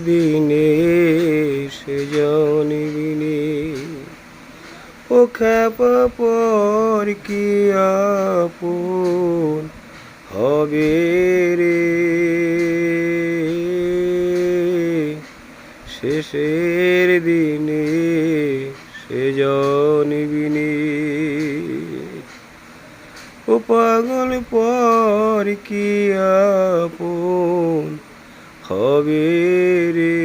দিনে সে জানিবিনি ও খ্যাপা পর কি আপন হবে রে শেষের দিনে সে জানিবিনি ও পাগল পর কি আপন হবে রে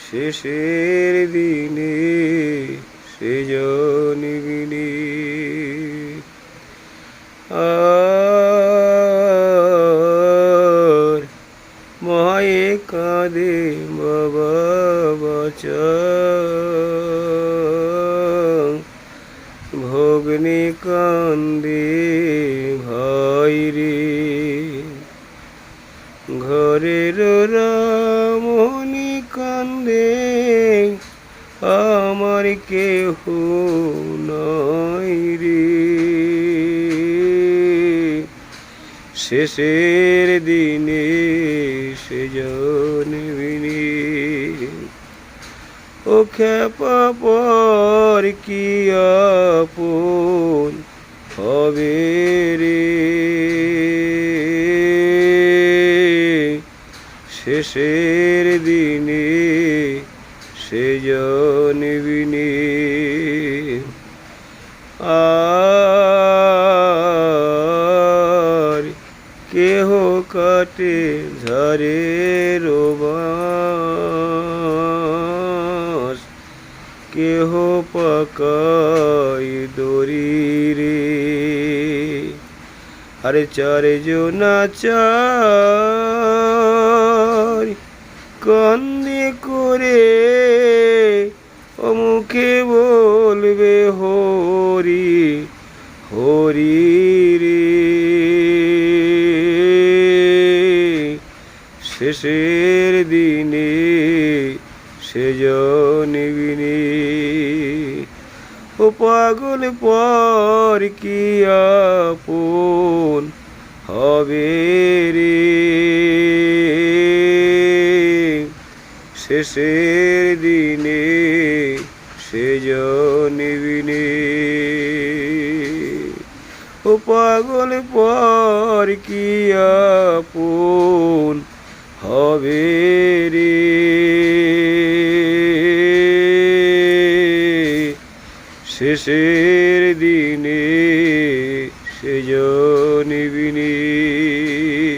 শেষের দিনে সে জানিবিনি আর মায়ে কাঁদে বাবা বাঁচা ভগ্নি কান্দে ভাই রে ঘরের রামনি কান্দে আমার কেহ নাই রে শেষের দিনে সে জানিবিনি ও খ্যাপা পর কি আপন হবে রে শেষের দিনে সে জানিবিনি আর কেহ কাটে ঝাড়ের বাঁশ কেহ পাকাই দড়ি রে আরে চারজনা চার কান্দে করে অমুখে বলবে হরি হরি রে শেষের দিনে সে জানিবিনি ও পাগল পর কি আপন হবে রে শেষের দিনে সে জানিবিনি ও পাগল পর কি আপন হবে রে শেষের দিনে সে জানিবিনি।